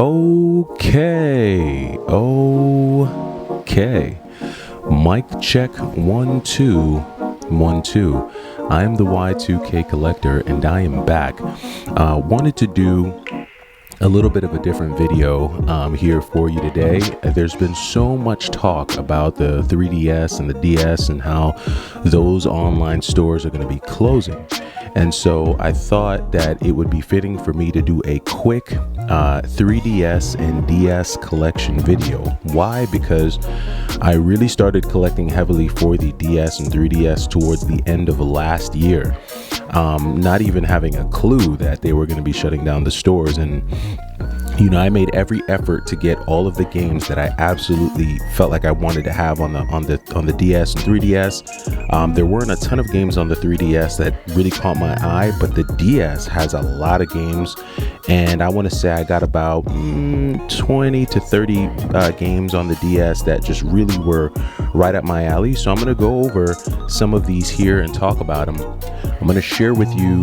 Okay. Mic check 1 2 1 2. I am the Y2K Collector, and I am back. Wanted to do a little bit of a different video here for you today. There's been so much talk about the 3DS and the DS and how those online stores are going to be closing. And so I thought that it would be fitting for me to do a quick 3DS and DS collection video. Why? Because I really started collecting heavily for the DS and 3DS towards the end of last year. Not even having a clue that they were going to be shutting down the stores. And I made every effort to get all of the games that I absolutely felt like I wanted to have on the DS and 3DS. There weren't a ton of games on the 3DS that really caught my eye, but the DS has a lot of games, and I want to say I got about 20 to 30 games on the DS that just really were right up my alley. So I'm going to go over some of these here and talk about them. I'm going to share with you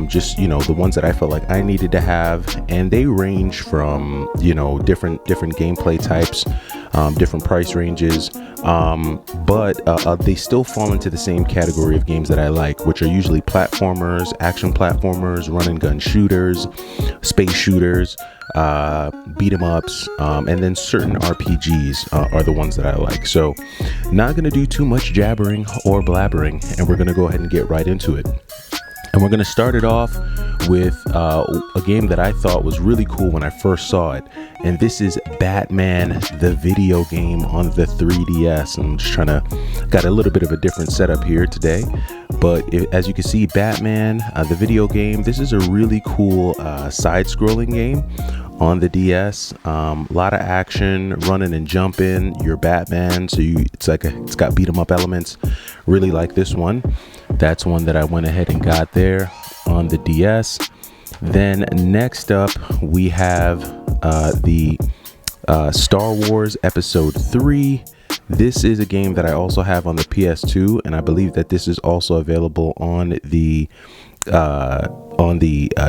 just the ones that I felt like I needed to have, and they range from different gameplay types, different price ranges, but they still fall into the same category of games that I like, which are usually platformers, action platformers, run and gun shooters, space shooters, beat 'em ups, and then certain RPGs are the ones that I like. So not going to do too much jabbering or blabbering, and we're going to go ahead and get right into it. And we're going to start it off with a game that I thought was really cool when I first saw it. And this is Batman, the video game on the 3DS. I'm just got a little bit of a different setup here today. But as you can see, Batman, the video game, this is a really cool side-scrolling game on the DS. A lot of action, running and jumping. You're Batman, so it's got beat 'em up elements. Really like this one. That's one that I went ahead and got there on the DS. Then next up, we have the Star Wars Episode 3. This is a game that I also have on the PS2, and I believe that this is also available on the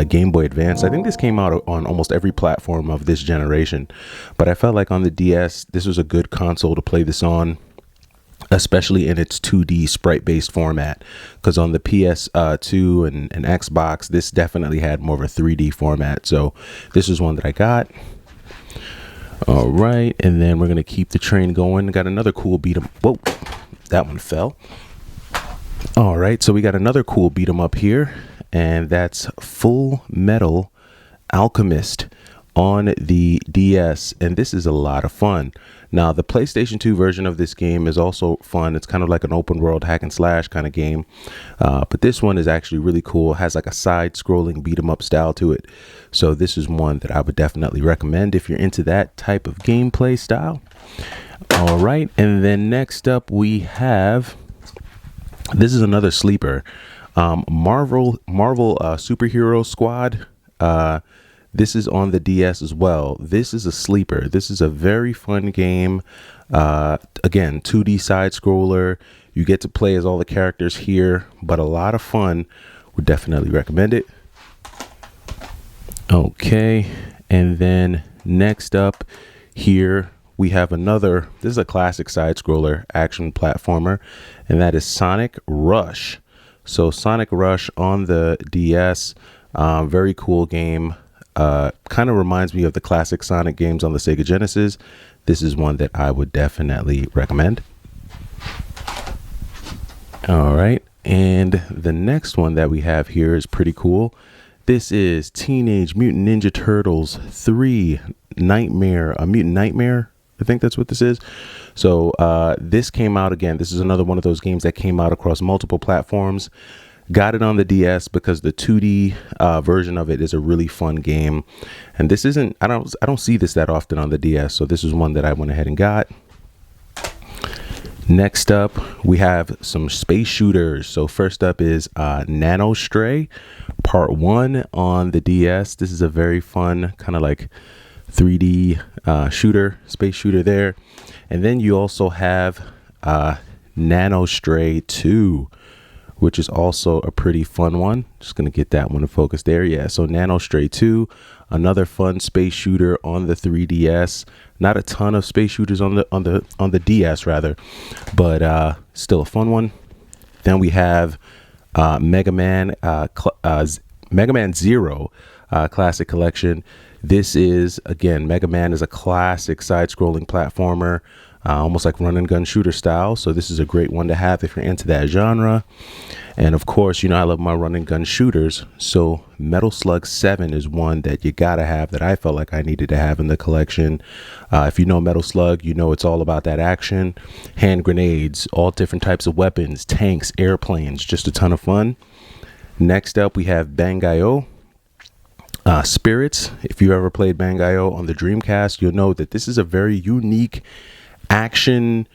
Game Boy Advance. I think this came out on almost every platform of this generation, but I felt like on the DS, this was a good console to play this on, especially in its 2D sprite-based format, because on the PS2 and Xbox, this definitely had more of a 3D format. So this is one that I got. All right, and then we're gonna keep the train going. Got another cool beat 'em. Whoa, that one fell. All right, so we got another cool beat 'em up here, and that's Full Metal Alchemist on the DS, and this is a lot of fun. Now, the PlayStation 2 version of this game is also fun. It's kind of like an open world hack and slash kind of game, but this one is actually really cool. It has like a side-scrolling beat 'em up style to it, so this is one that I would definitely recommend if you're into that type of gameplay style. All right, and then next up we have, this is another sleeper, Marvel Superhero Squad. This is on the DS as well. This is a sleeper. This is a very fun game. Again, 2D side scroller. You get to play as all the characters here, but a lot of fun. Would definitely recommend it. Okay, and then next up here we have this is a classic side scroller action platformer, and that is Sonic Rush. So Sonic Rush on the DS, very cool game. Kind of reminds me of the classic Sonic games on the Sega Genesis. This is one that I would definitely recommend. All right, and the next one that we have here is pretty cool. This is Teenage Mutant Ninja Turtles 3 Nightmare, a Mutant Nightmare. I think that's what this is. So this came out again. This is another one of those games that came out across multiple platforms. Got it on the DS because the 2D version of it is a really fun game, and this isn't. I don't see this that often on the DS, so this is one that I went ahead and got. Next up, we have some space shooters. So first up is Nanostray Part 1 on the DS. This is a very fun kind of like 3D space shooter there, and then you also have Nanostray 2. which is also a pretty fun one. Just going to get that one to focus there. Yeah, so Nano Stray 2, another fun space shooter on the 3DS. Not a ton of space shooters on the DS rather, but still a fun one. Then we have Mega Man Zero Classic Collection. This is, again, Mega Man is a classic side-scrolling platformer, almost like run and gun shooter style. So this is a great one to have if you're into that genre. And of course, you know, I love my run and gun shooters. So Metal Slug 7 is one that you gotta have, that I felt like I needed to have in the collection. If you know Metal Slug, you know it's all about that action, hand grenades, all different types of weapons, tanks, airplanes, just a ton of fun. Next up, we have Bangai-O. Spirits. If you ever played Bangai-O on the Dreamcast, you'll know that this is a very unique action,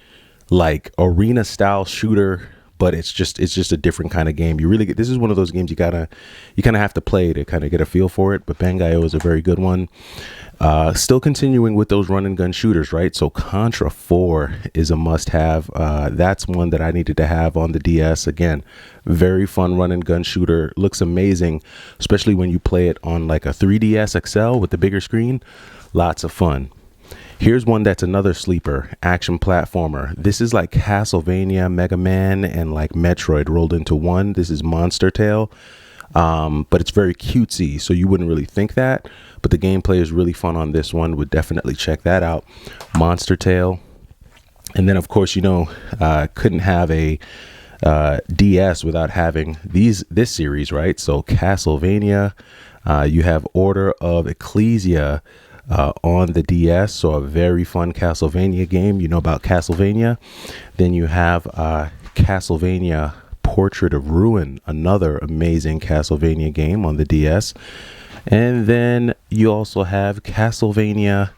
like arena style shooter, but it's just a different kind of game. You really get, this is one of those games you kind of have to play to kind of get a feel for it. But Bangai-O is a very good one. Still continuing with those run and gun shooters, right? So Contra 4 is a must have. That's one that I needed to have on the DS. Again, very fun run and gun shooter. Looks amazing, especially when you play it on like a 3DS XL with the bigger screen. Lots of fun. Here's one that's another sleeper, action platformer. This is like Castlevania, Mega Man, and like Metroid rolled into one. This is Monster Tale, but it's very cutesy, so you wouldn't really think that. But the gameplay is really fun on this one. Would definitely check that out. Monster Tale. And then, of course, you know, couldn't have a DS without having this series, right? So Castlevania, you have Order of Ecclesia on the DS, so a very fun Castlevania game. You know about Castlevania. Then you have Castlevania Portrait of Ruin, another amazing Castlevania game on the DS. And then you also have Castlevania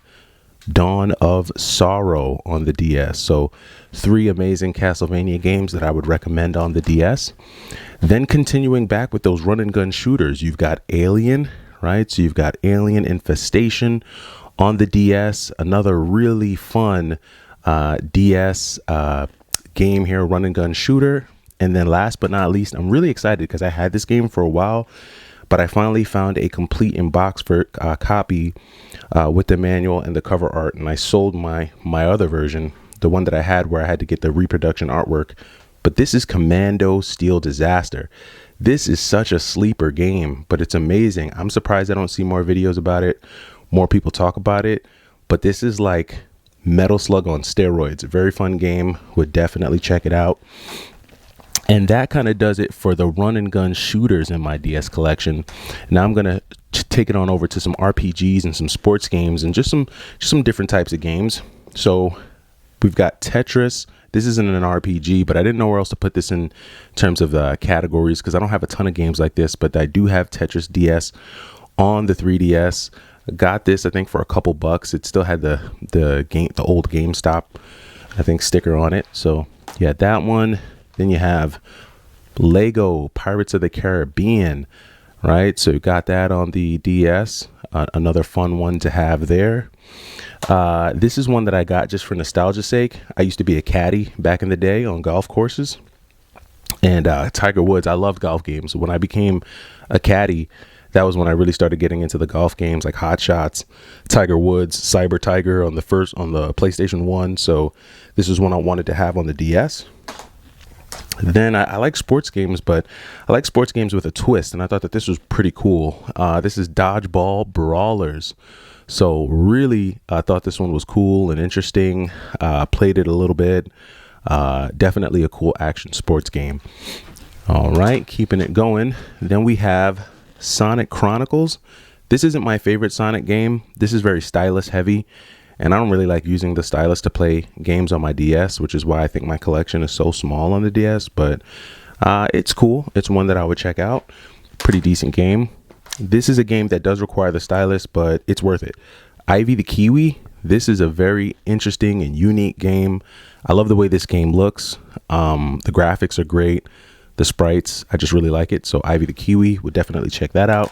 Dawn of Sorrow on the DS. So 3 amazing Castlevania games that I would recommend on the DS. Then continuing back with those run and gun shooters, you've got Alien, right? So you've got Alien Infestation on the DS, another really fun DS game here, run and gun shooter. And then last but not least, I'm really excited because I had this game for a while, but I finally found a complete in-box copy with the manual and the cover art, and I sold my other version, the one that I had where I had to get the reproduction artwork. But this is Commando Steel Disaster. This is such a sleeper game, but it's amazing. I'm surprised I don't see more videos about it, more people talk about it, but this is like Metal Slug on steroids. A very fun game. Would definitely check it out. And that kind of does it for the run and gun shooters in my DS collection. Now I'm gonna take it on over to some RPGs and some sports games and just some different types of games. So we've got Tetris. This isn't an RPG, but I didn't know where else to put this in terms of categories because I don't have a ton of games like this, but I do have Tetris DS on the 3DS. I got this, I think, for a couple bucks. It still had the old GameStop, I think, sticker on it. So yeah, that one. Then you have Lego Pirates of the Caribbean, right? So you got that on the DS. Another fun one to have there. This is one that I got just for nostalgia's sake. I used to be a caddy back in the day on golf courses, and Tiger Woods. I loved golf games. When I became a caddy, that was when I really started getting into the golf games, like Hot Shots, Tiger Woods, Cyber Tiger on the PlayStation 1. So this is one I wanted to have on the DS. Then I like sports games, but I like sports games with a twist, and I thought that this was pretty cool. This is Dodgeball Brawlers. So really, I thought this one was cool and interesting. Played it a little bit. Definitely a cool action sports game. All right, keeping it going. Then we have Sonic Chronicles. This isn't my favorite Sonic game. This is very stylus heavy, and I don't really like using the stylus to play games on my DS, which is why I think my collection is so small on the DS, but it's cool. It's one that I would check out. Pretty decent game. This is a game that does require the stylus, but it's worth it. Ivy the Kiwi. This is a very interesting and unique game. I love the way this game looks. The graphics are great. The sprites, I just really like it. So Ivy the Kiwi, would definitely check that out.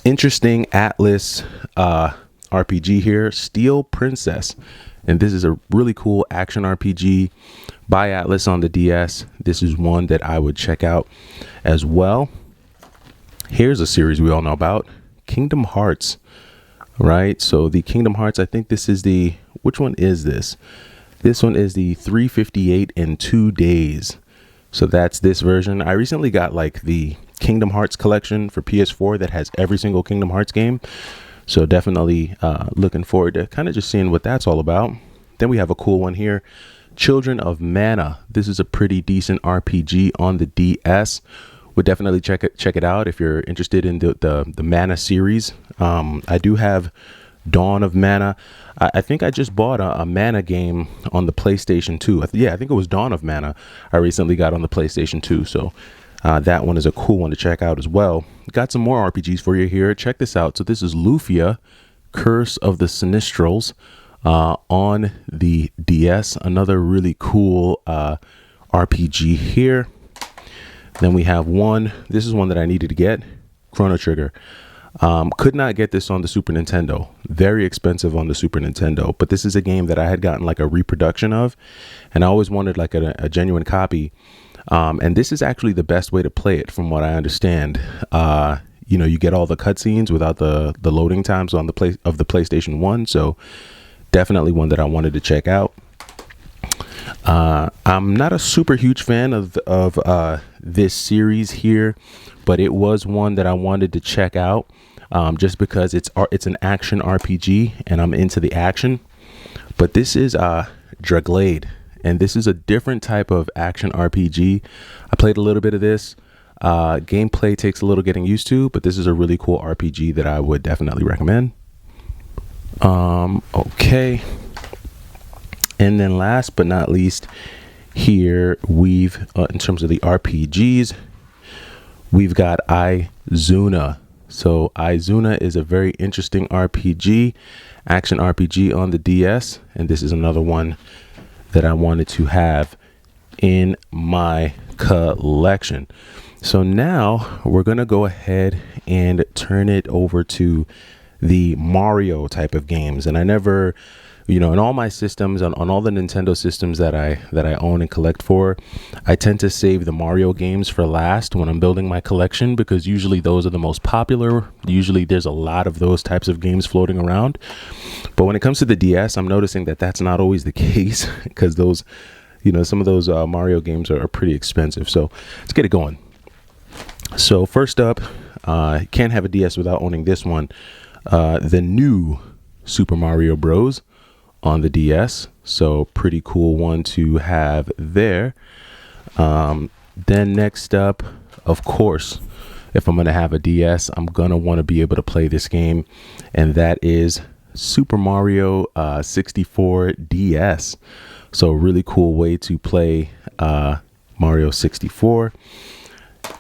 Interesting Atlas RPG here. Steel Princess. and this is a really cool action RPG by Atlas on the DS. This is one that I would check out as well. Here's a series we all know about, Kingdom Hearts, right? So the Kingdom Hearts, I think this is the, which one is this? This one is the 358 in 2 days. So that's this version. I recently got like the Kingdom Hearts collection for PS4 that has every single Kingdom Hearts game. So definitely looking forward to kind of just seeing what that's all about. Then we have a cool one here, Children of Mana. This is a pretty decent RPG on the DS. Would definitely check it out if you're interested in the Mana series. I do have Dawn of Mana. I think I just bought a Mana game on the PlayStation 2. I think it was Dawn of Mana I recently got on the PlayStation 2. So that one is a cool one to check out as well. Got some more RPGs for you here. Check this out. So this is Lufia, Curse of the Sinistrals on the DS. Another really cool RPG here. Then we have one. This is one that I needed to get, Chrono Trigger. Could not get this on the Super Nintendo. Very expensive on the Super Nintendo. But this is a game that I had gotten like a reproduction of, and I always wanted like a genuine copy. And this is actually the best way to play it, from what I understand. You get all the cutscenes without the loading times on the PlayStation 1. So definitely one that I wanted to check out. I'm not a super huge fan of this series here, but it was one that I wanted to check out just because it's an action RPG and I'm into the action. But this is Dragblade, and this is a different type of action RPG. I played a little bit of this. Gameplay takes a little getting used to, but this is a really cool RPG that I would definitely recommend. Okay. And then last but not least, here we've, in terms of the RPGs, we've got Izuna. So Izuna is a very interesting RPG, action RPG on the DS. And this is another one that I wanted to have in my collection. So now we're going to go ahead and turn it over to the Mario type of games. And I never, in all my systems, on all the Nintendo systems that I own and collect for, I tend to save the Mario games for last when I'm building my collection, because usually those are the most popular. Usually there's a lot of those types of games floating around. But when it comes to the DS, I'm noticing that that's not always the case, because those, some of those Mario games are pretty expensive. So let's get it going. So first up, can't have a DS without owning this one, the new Super Mario Bros. On the DS. So pretty cool one to have there. Then next up, of course, if I'm going to have a DS, I'm going to want to be able to play this game, and that is Super Mario 64 DS. So really cool way to play Mario 64.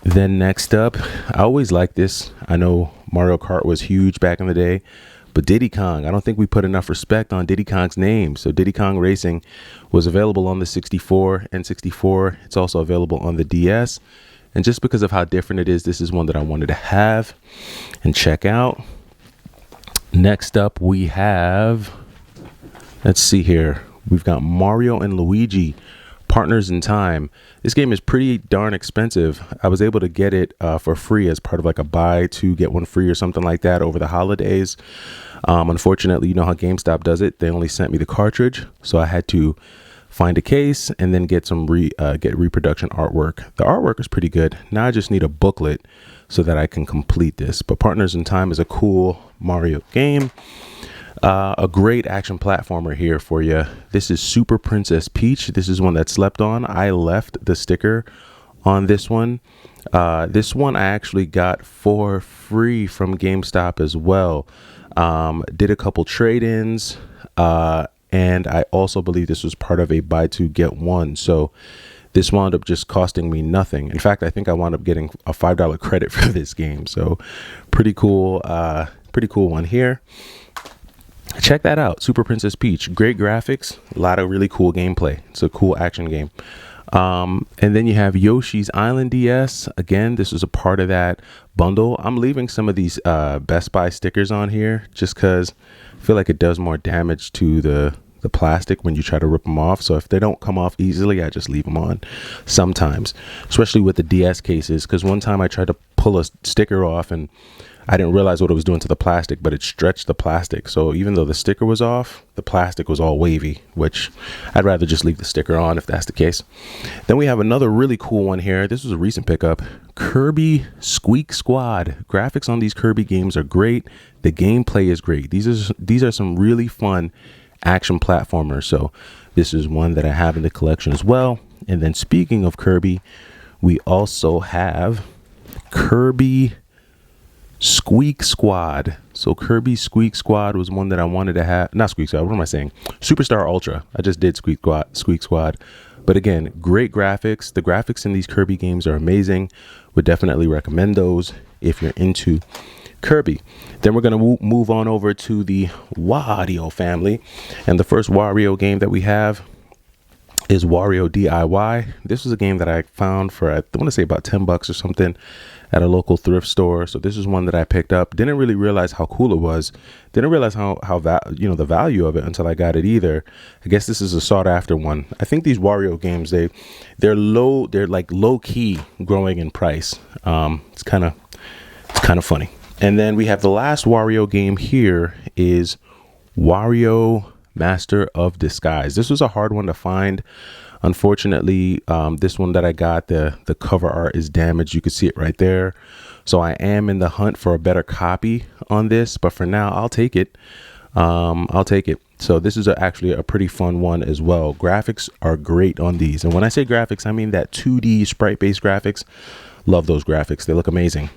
Then next up, I always like this. I know Mario Kart was huge back in the day, but Diddy Kong, I don't think we put enough respect on Diddy Kong's name. So Diddy Kong Racing was available on the 64 and 64. It's also available on the DS. And just because of how different it is, this is one that I wanted to have and check out. Next up, we have, let's see here. We've got Mario and Luigi, Partners in Time. This game is pretty darn expensive. I was able to get it for free as part of like a buy two get one free or something like that over the holidays. Unfortunately, you know how GameStop does it. They only sent me the cartridge, so I had to find a case and then get some reproduction artwork. The artwork is pretty good. Now I just need a booklet so that I can complete this. But Partners in Time is a cool Mario game. A great action platformer here for you. This is Super Princess Peach. This is one that slept on. I left the sticker on this one. This one I actually got for free from GameStop as well. Did a couple trade-ins, and I also believe this was part of a buy two get one. So this wound up just costing me nothing. In fact, I think I wound up getting a $5 credit for this game. So pretty cool one here. Check that out, Super Princess Peach. Great graphics, a lot of really cool gameplay. It's a cool action game. And then you have Yoshi's Island DS. Again, this was a part of that bundle. I'm leaving some of these Best Buy stickers on here just because I feel like it does more damage to the the plastic when you try to rip them off. So if they don't come off easily, I just leave them on sometimes, especially with the DS cases. Because one time I tried to pull a sticker off and I didn't realize what it was doing to the plastic, but it stretched the plastic. So even though the sticker was off, the plastic was all wavy, which I'd rather just leave the sticker on if that's the case. Then we have another really cool one here. This was a recent pickup. Kirby Squeak Squad. Graphics on these Kirby games are great. The gameplay is great. These are some really fun action platformers. So this is one that I have in the collection as well. And then speaking of Kirby, we also have Kirby Squeak Squad. So Kirby Squeak Squad was one that I wanted to have. Not Squeak Squad, what am I saying? Superstar Ultra. I just did Squeak Squad. But again, great graphics. The graphics in these Kirby games are amazing. Would definitely recommend those if you're into Kirby. Then we're going to move on over to the Wario family. And the first Wario game that we have is Wario DIY. This was a game that I found for, I want to say about $10 or something at a local thrift store. So this is one that I picked up. Didn't really realize how cool it was. Didn't realize how the value of it until I got it either. I guess this is a sought after one. I think these Wario games, they're like low key growing in price. It's kind of funny. And then we have the last Wario game here is Wario Master of Disguise. This was a hard one to find. Unfortunately, this one that I got, the cover art is damaged. You can see it right there. So I am in the hunt for a better copy on this, but for now, I'll take it. I'll take it. So this is actually a pretty fun one as well. Graphics are great on these. And when I say graphics, I mean that 2D sprite-based graphics. Love those graphics. They look amazing.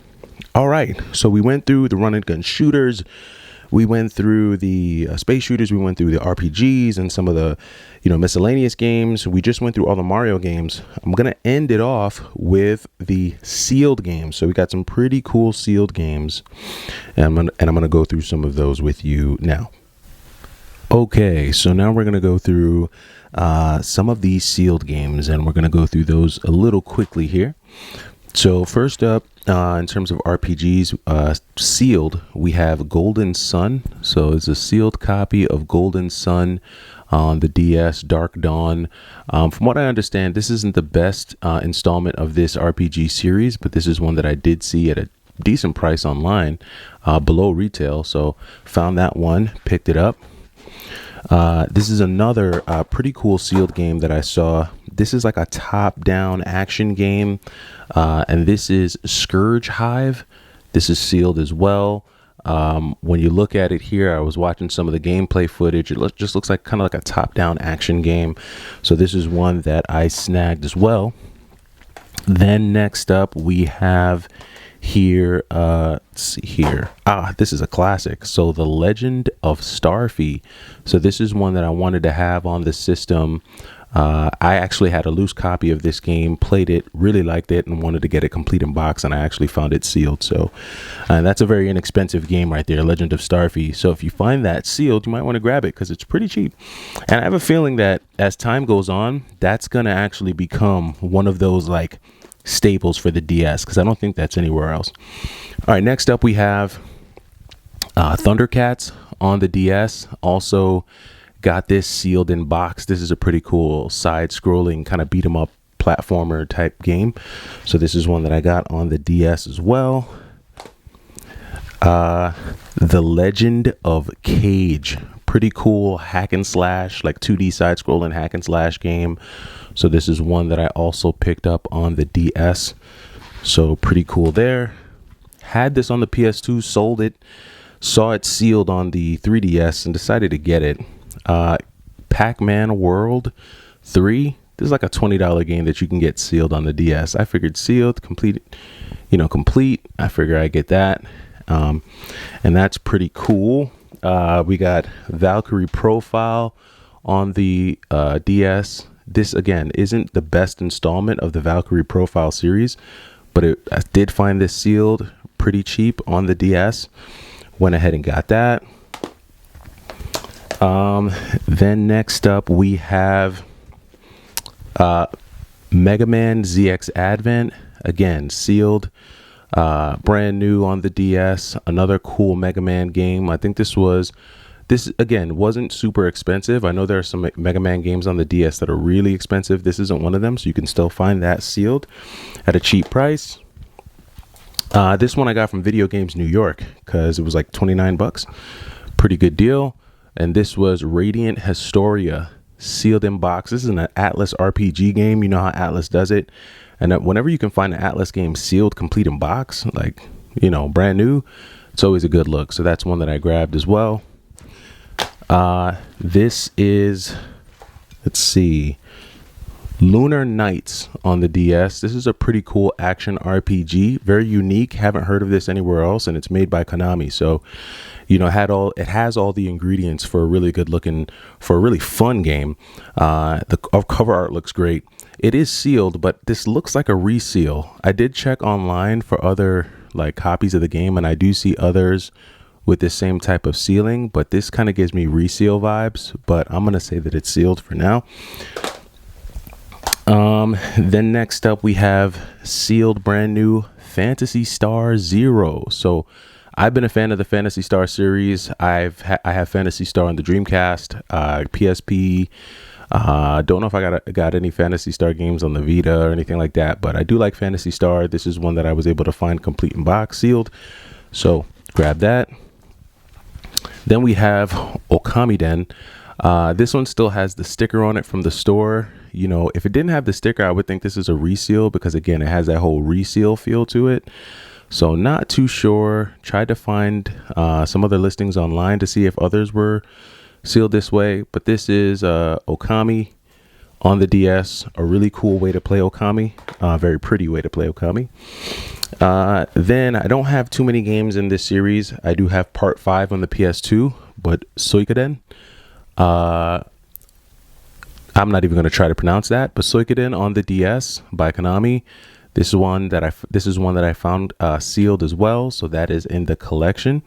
All right. So we went through the run and gun shooters. We went through the space shooters. We went through the RPGs and some of the, miscellaneous games. We just went through all the Mario games. I'm going to end it off with the sealed games. So we got some pretty cool sealed games. And I'm going to go through some of those with you now. Okay, so now we're going to go through some of these sealed games. And we're going to go through those a little quickly here. So first up, in terms of RPGs, sealed, we have Golden Sun. So it's a sealed copy of Golden Sun on the DS, Dark Dawn. From what I understand, this isn't the best installment of this RPG series, but this is one that I did see at a decent price online, below retail. So found that one, picked it up. This is another pretty cool sealed game that I saw. This is like a top-down action game, and this is Scourge Hive. This is sealed as well. When you look at it here, I was watching some of the gameplay footage. It just looks like kind of like a top-down action game. So this is one that I snagged as well. Then next up, we have here, let's see here. This is a classic. So The Legend of Starfy. So this is one that I wanted to have on the system. I actually had a loose copy of this game, played it, really liked it, and wanted to get it complete in box, and I actually found it sealed. So that's a very inexpensive game right there, Legend of Starfy. So if you find that sealed, you might want to grab it because it's pretty cheap. And I have a feeling that as time goes on, that's going to actually become one of those like staples for the DS, because I don't think that's anywhere else. All right, next up we have Thundercats on the DS. Also got this sealed in box. This is a pretty cool side-scrolling kind of beat 'em up platformer type game. So this is one that I got on the DS as well. The Legend of Cage. Pretty cool hack and slash, like 2D side-scrolling hack and slash game. So this is one that I also picked up on the DS. So pretty cool there. Had this on the PS2, sold it, saw it sealed on the 3DS, and decided to get it. Pac-Man World 3. This is like a $20 game that you can get sealed on the DS. I figured sealed, complete. I figure I get that. And that's pretty cool. We got Valkyrie Profile on the DS. This, again, isn't the best installment of the Valkyrie Profile series, but I did find this sealed pretty cheap on the DS. Went ahead and got that. Then next up we have Mega Man ZX Advent. Again, sealed, brand new on the DS. Another cool Mega Man game. I think this was This again wasn't super expensive. I know there are some Mega Man games on the DS that are really expensive. This isn't one of them, so you can still find that sealed at a cheap price. This one I got from Video Games New York because it was like 29 bucks. Pretty good deal. And this was Radiant Historia, sealed in box. This is an Atlas RPG game. You know how Atlas does it. And whenever you can find an Atlas game sealed, complete in box, like, you know, brand new, it's always a good look. So that's one that I grabbed as well. This is, let's see, Lunar Nights on the DS. This is a pretty cool action RPG, very unique. Haven't heard of this anywhere else, and it's made by Konami. So, you know, it has all the ingredients for a really good looking, for a really fun game. The cover art looks great. It is sealed, but this looks like a reseal. I did check online for other like copies of the game, and I do see others with this same type of sealing, but this kind of gives me reseal vibes, but I'm gonna say that it's sealed for now. Then next up we have sealed brand new Phantasy Star Zero. So I've been a fan of the Phantasy Star series. I have Phantasy Star on the Dreamcast, PSP. Don't know if I got any Phantasy Star games on the Vita or anything like that, but I do like Phantasy Star. This is one that I was able to find complete in box, sealed. So grab that. Then we have Okamiden. This one still has the sticker on it from the store. You know, if it didn't have the sticker, I would think this is a reseal because, again, it has that whole reseal feel to it. So not too sure. Tried to find some other listings online to see if others were sealed this way. But this is Okami on the DS. A really cool way to play Okami. Very pretty way to play Okami. Then I don't have too many games in this series. I do have Part 5 on the PS2, but Suikoden. I'm not even going to try to pronounce that, but Suikoden on the DS by Konami. This is one that I found sealed as well, so that is in the collection.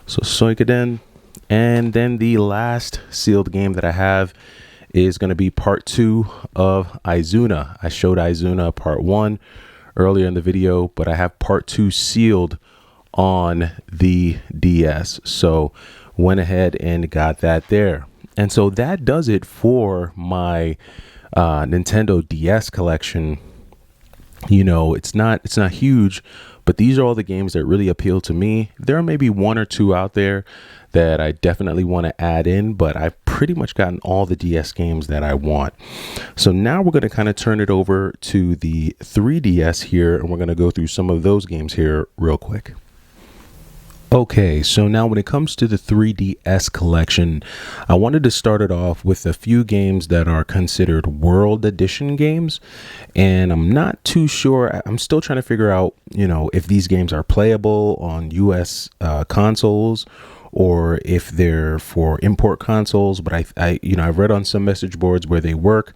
So Suikoden, and then the last sealed game that I have is going to be Part 2 of Izuna. I showed Izuna Part 1 earlier in the video, but I have Part 2 sealed on the DS, so went ahead and got that there. And so that does it for my Nintendo DS collection. You know, it's not huge, but these are all the games that really appeal to me. There are maybe one or two out there that I definitely want to add in, but I've pretty much gotten all the DS games that I want. So now we're going to kind of turn it over to the 3DS here, and we're going to go through some of those games here real quick. Okay, so now when it comes to the 3DS collection, I wanted to start it off with a few games that are considered World Edition games, and I'm not too sure. I'm still trying to figure out, you know, if these games are playable on US consoles or if they're for import consoles, but I've read on some message boards where they work.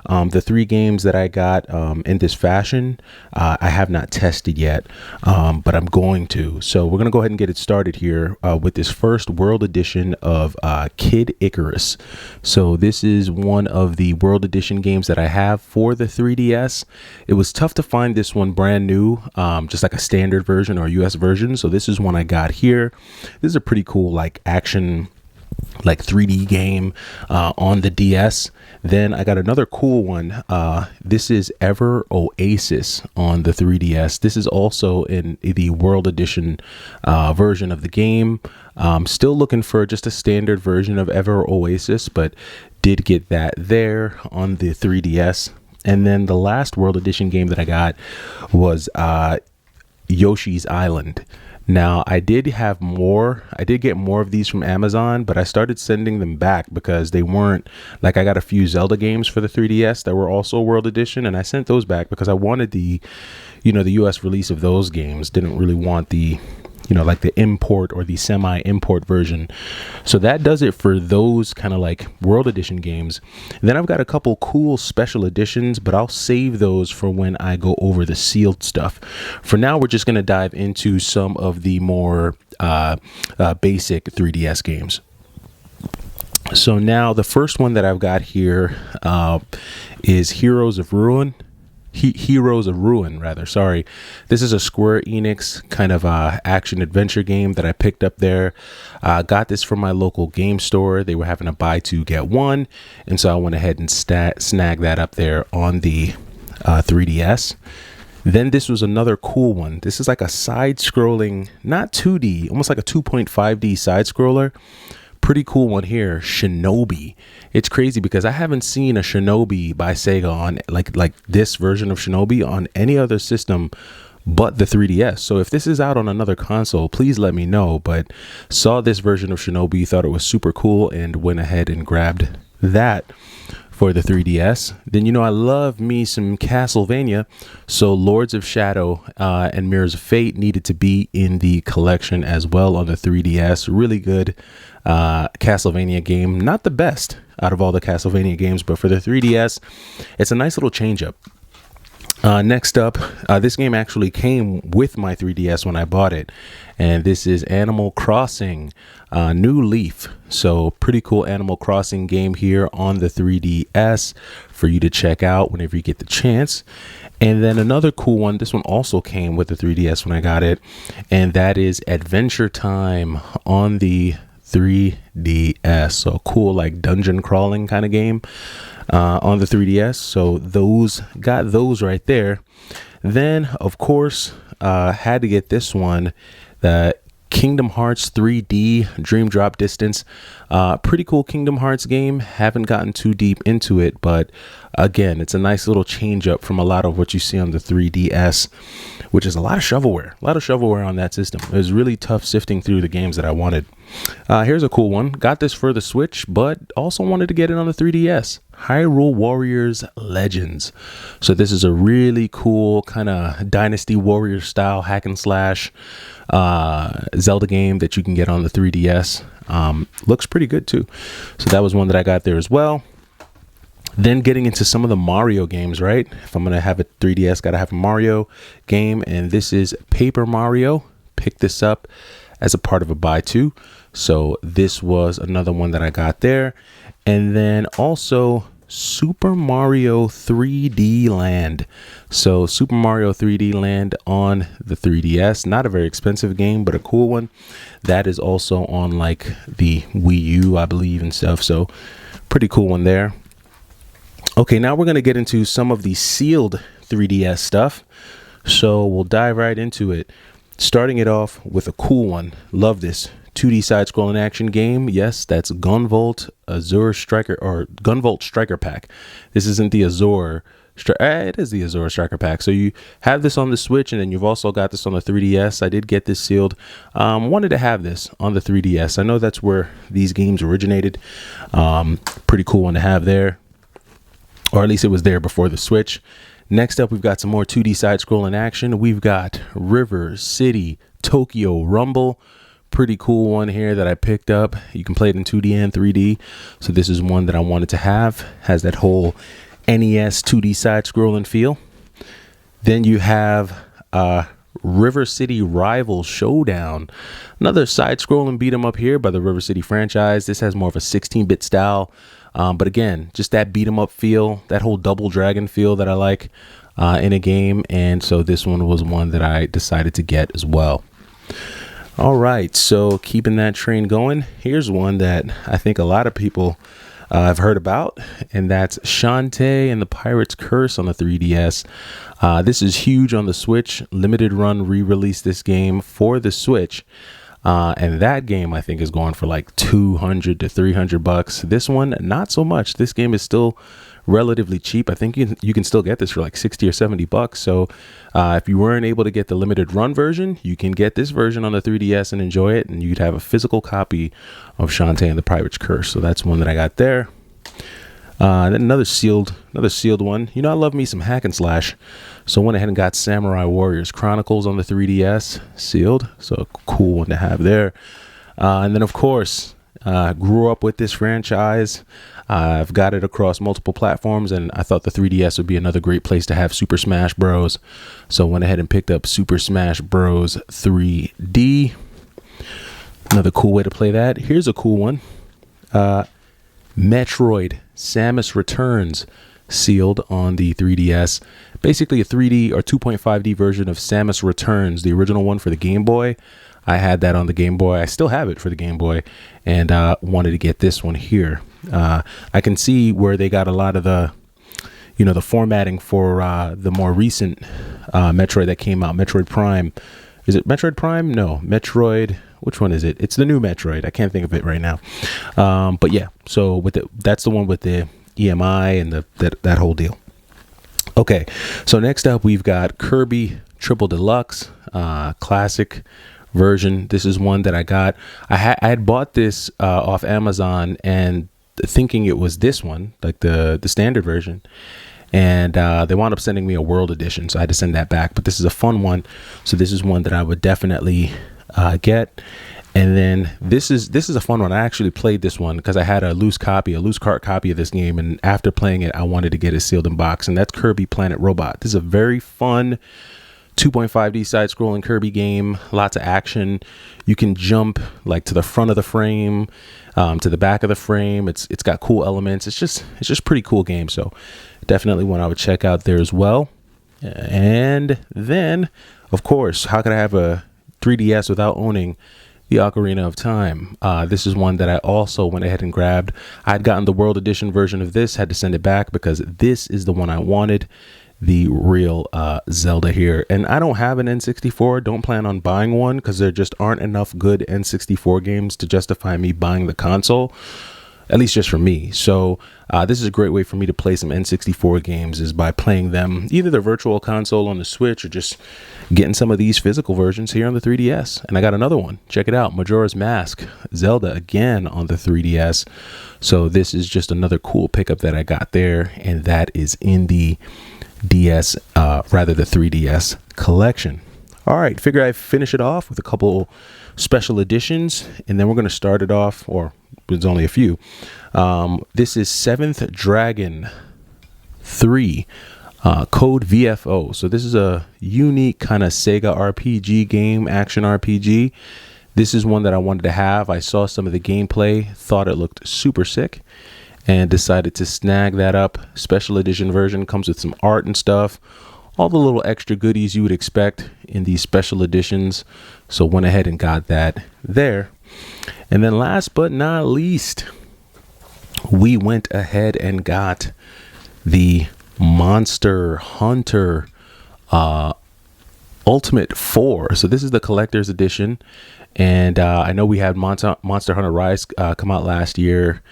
The three games that I got in this fashion, I have not tested yet, but I'm going to. So we're going to go ahead and get it started here with this first World Edition of Kid Icarus. So this is one of the World Edition games that I have for the 3DS. It was tough to find this one brand new, just like a standard version or US version. So this is one I got here. This is a pretty cool like action, like 3D game on the DS. Then I got another cool one. This is Ever Oasis on the 3DS. This is also in the World Edition version of the game. Still looking for just a standard version of Ever Oasis, but did get that there on the 3DS. And then the last World Edition game that I got was Yoshi's Island. Now, I did get more of these from Amazon, but I started sending them back because they weren't, like, I got a few Zelda games for the 3DS that were also World Edition, and I sent those back because I wanted the US release of those games. Didn't really want the, like the import or the semi-import version. So that does it for those kind of like World Edition games. And then I've got a couple cool special editions, but I'll save those for when I go over the sealed stuff. For now, we're just going to dive into some of the more basic 3DS games. So now the first one that I've got here is Heroes of Ruin. Heroes of Ruin, rather. Sorry. This is a Square Enix kind of action adventure game that I picked up there. Got this from my local game store. They were having a buy two, get one. And so I went ahead and snag that up there on the 3DS. Then this was another cool one. This is like a side-scrolling, not 2D, almost like a 2.5D side-scroller. Pretty cool one here, Shinobi. It's crazy because I haven't seen a Shinobi by Sega on like this version of Shinobi on any other system but the 3DS. So if this is out on another console, please let me know. But saw this version of Shinobi, thought it was super cool, and went ahead and grabbed that for the 3DS. Then, you know, I love me some Castlevania, so Lords of Shadow and Mirrors of Fate needed to be in the collection as well on the 3DS. Really good Castlevania game. Not the best out of all the Castlevania games, but for the 3DS, it's a nice little change up. Next up, this game actually came with my 3DS when I bought it, and this is Animal Crossing New Leaf. So pretty cool Animal Crossing game here on the 3DS for you to check out whenever you get the chance. And then another cool one, this one also came with the 3DS when I got it, and that is Adventure Time on the 3DS. So cool, like dungeon crawling kind of game on the 3DS. So got those right there. Then of course had to get this one, the Kingdom Hearts 3D Dream Drop Distance. Pretty cool Kingdom Hearts game. Haven't gotten too deep into it, but again, it's a nice little change up from a lot of what you see on the 3DS, which is a lot of shovelware on that system. It was really tough sifting through the games that I wanted. Here's a cool one. Got this for the Switch, but also wanted to get it on the 3DS. Hyrule Warriors Legends. So this is a really cool kind of Dynasty Warrior style hack and slash Zelda game that you can get on the 3DS. Looks pretty good too. So that was one that I got there as well. Then getting into some of the Mario games, right? If I'm going to have a 3DS, got to have a Mario game. And this is Paper Mario. Picked this up as a part of a buy two. So this was another one that I got there. And then also Super Mario 3D Land. So Super Mario 3D Land on the 3DS. Not a very expensive game, but a cool one. That is also on like the Wii U, I believe, and stuff. So pretty cool one there. Okay, now we're going to get into some of the sealed 3DS stuff. So we'll dive right into it. Starting it off with a cool one. Love this 2D side-scrolling action game. Yes, that's Gunvolt Azure Striker, or Gunvolt Striker Pack. This isn't the Azure. It is the Azure Striker Pack. So you have this on the Switch, and then you've also got this on the 3DS. I did get this sealed. Wanted to have this on the 3DS. I know that's where these games originated. Pretty cool one to have there. Or at least it was there before the Switch. Next up, we've got some more 2D side-scrolling action. We've got River City Tokyo Rumble. Pretty cool one here that I picked up. You can play it in 2D and 3D. So this is one that I wanted to have. Has that whole NES 2D side-scrolling feel. Then you have River City Rival Showdown. Another side-scrolling beat-em-up here by the River City franchise. This has more of a 16-bit style. But again, just that beat 'em up feel, that whole Double Dragon feel that I like in a game. And so this one was one that I decided to get as well. All right, so keeping that train going, here's one that I think a lot of people have heard about, and that's Shantae and the Pirate's Curse on the 3DS. This is huge on the Switch. Limited Run re-released this game for the Switch. And that game I think is going for like $200 to $300. This one, not so much. This game is still relatively cheap. I think you can still get this for like $60 or $70. So if you weren't able to get the limited run version, you can get this version on the 3DS and enjoy it. And you'd have a physical copy of Shantae and the Pirate's Curse. So that's one that I got there. Then another sealed one. You know, I love me some hack and slash. So I went ahead and got Samurai Warriors Chronicles on the 3DS sealed. So a cool one to have there. And then of course, grew up with this franchise. I've got it across multiple platforms, and I thought the 3DS would be another great place to have Super Smash Bros. So I went ahead and picked up Super Smash Bros 3D. Another cool way to play that. Here's a cool one. Metroid Samus Returns sealed on the 3DS. basically a 3D or 2.5D version of Samus Returns, the original one for the Game Boy. I had that on the Game Boy. I still have it for the Game Boy, and wanted to get this one here. I can see where they got a lot of the, the formatting for the more recent Metroid that came out, Metroid Prime. Is it Metroid Prime? No, Metroid. Which one is it? It's the new Metroid. I can't think of it right now. But yeah, so that's the one with the EMI and that whole deal. Okay, so next up we've got Kirby Triple Deluxe classic version. This is one that I got. I had bought this off Amazon and thinking it was this one, like the standard version. And they wound up sending me a World Edition, so I had to send that back. But this is a fun one, so this is one that I would definitely get. And then this is a fun one. I actually played this one because I had a loose cart copy of this game, and after playing it, I wanted to get it sealed in box. And that's Kirby Planet Robot. This is a very fun 2.5D side-scrolling Kirby game. Lots of action. You can jump like to the front of the frame, to the back of the frame. It's got cool elements. It's just pretty cool game. So definitely one I would check out there as well. And then, of course, how could I have a 3DS without owning the Ocarina of Time? This is one that I also went ahead and grabbed. I'd gotten the World Edition version of this, had to send it back because this is the one I wanted, the real Zelda here. And I don't have an N64, don't plan on buying one because there just aren't enough good N64 games to justify me buying the console, at least just for me. So this is a great way for me to play some N64 games, is by playing them either the virtual console on the Switch or just getting some of these physical versions here on the 3DS. And I got another one. Check it out. Majora's Mask, Zelda again on the 3DS. So this is just another cool pickup that I got there, and that is in the the 3DS collection. All right, figure I'd finish it off with a couple special editions, and then we're going to start it off, or there's only a few. This is Seventh Dragon 3 Code VFO. So this is a unique kind of Sega RPG game, action RPG. This is one that I wanted to have. I saw some of the gameplay, thought it looked super sick, and decided to snag that up. Special edition version comes with some art and stuff, all the little extra goodies you would expect in these special editions. So went ahead and got that there. And then last but not least, we went ahead and got the Monster Hunter Ultimate 4. So this is the collector's edition. And I know we had Monster Hunter Rise come out last year.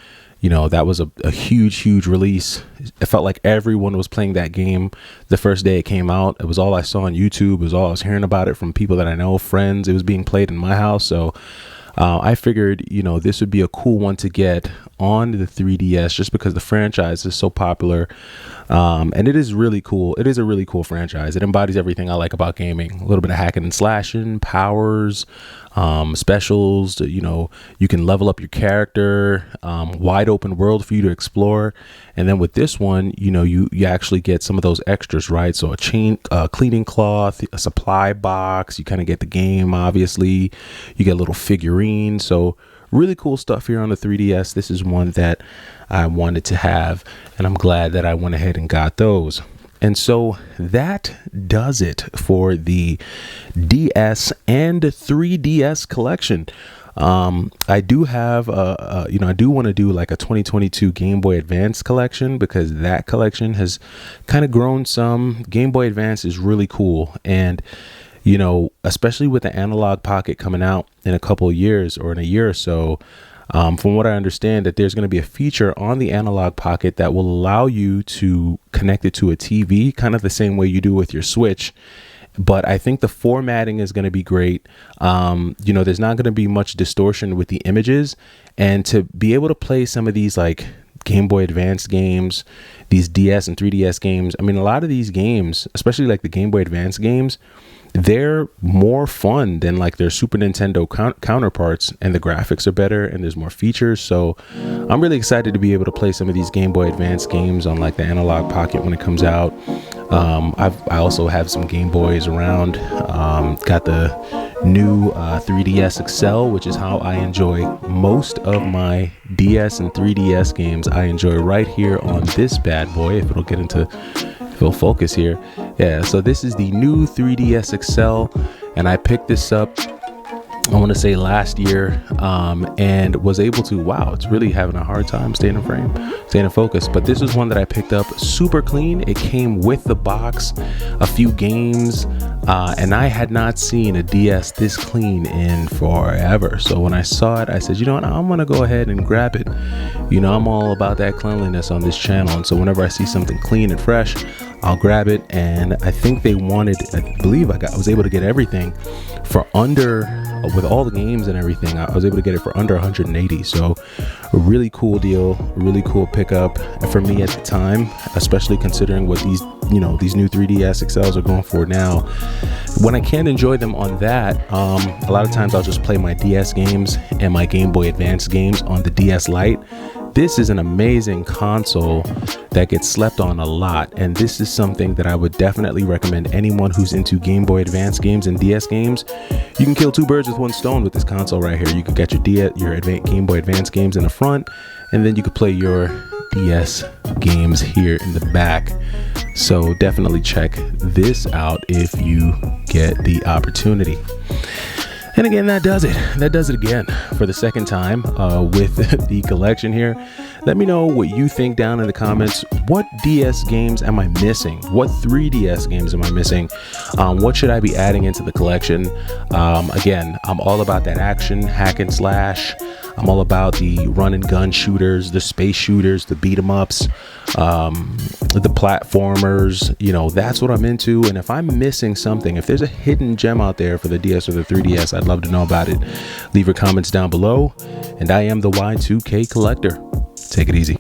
You know, that was a huge release. It felt like everyone was playing that game the first day it came out. It was all I saw on YouTube. It was all I was hearing about it from people that I know, friends. It was being played in my house. So I figured, you know, this would be a cool one to get on the 3DS just because the franchise is so popular. And it is really cool. It is a really cool franchise. It embodies everything I like about gaming. A little bit of hacking and slashing, powers, specials. You know, you can level up your character, wide open world for you to explore. And then with this one, you know, you actually get some of those extras, right? So a cleaning cloth, a supply box. You kind of get the game, obviously. You get a little figurine. So really cool stuff here on the 3DS. This is one that I wanted to have, and I'm glad that I went ahead and got those. And so that does it for the DS and 3DS collection. I do have, I do want to do like a 2022 Game Boy Advance collection, because that collection has kind of grown some. Game Boy Advance is really cool. And, you know, especially with the Analog Pocket coming out in a couple of years or in a year or so, from what I understand, that there's going to be a feature on the Analog Pocket that will allow you to connect it to a TV, kind of the same way you do with your Switch. But I think the formatting is going to be great. You know, there's not going to be much distortion with the images, and to be able to play some of these like Game Boy Advance games, these DS and 3DS games. I mean, a lot of these games, especially like the Game Boy Advance games, they're more fun than like their Super Nintendo counterparts, and the graphics are better and there's more features. So I'm really excited to be able to play some of these Game Boy Advance games on like the Analog Pocket when it comes out. I also have some Game Boys around. Got the new 3DS XL, which is how I enjoy most of my DS and 3DS games. I enjoy right here on this bad boy. If if it'll focus here. Yeah, so this is the new 3DS XL, and I picked this up, I want to say last year, and was able to, wow, it's really having a hard time staying in frame, staying in focus. But this is one that I picked up super clean. It came with the box, a few games, and I had not seen a DS this clean in forever. So when I saw it, I said, you know what, I'm gonna go ahead and grab it. You know, I'm all about that cleanliness on this channel, and so whenever I see something clean and fresh, I'll grab it. And I think they wanted, I believe I was able to get everything for under, with all the games and everything, I was able to get it for under 180. So a really cool deal, a really cool pickup for me at the time, especially considering what these, you know, these new 3DS XLs are going for now. When I can't enjoy them on that, a lot of times I'll just play my DS games and my Game Boy Advance games on the DS Lite. This is an amazing console that gets slept on a lot, and this is something that I would definitely recommend anyone who's into Game Boy Advance games and DS games. You can kill two birds with one stone with this console right here. You could get your Game Boy Advance games in the front, and then you could play your DS games here in the back. So definitely check this out if you get the opportunity. And again, that does it again for the second time with the collection here. Let me know what you think down in the comments. What DS games am I missing? What 3DS games am I missing? What should I be adding into the collection? Again, I'm all about that action, hack and slash. I'm all about the run and gun shooters, the space shooters, the beat 'em ups, the platformers. You know, that's what I'm into. And if I'm missing something, if there's a hidden gem out there for the DS or the 3DS, I'd love to know about it. Leave your comments down below. And I am the Y2K Collector. Take it easy.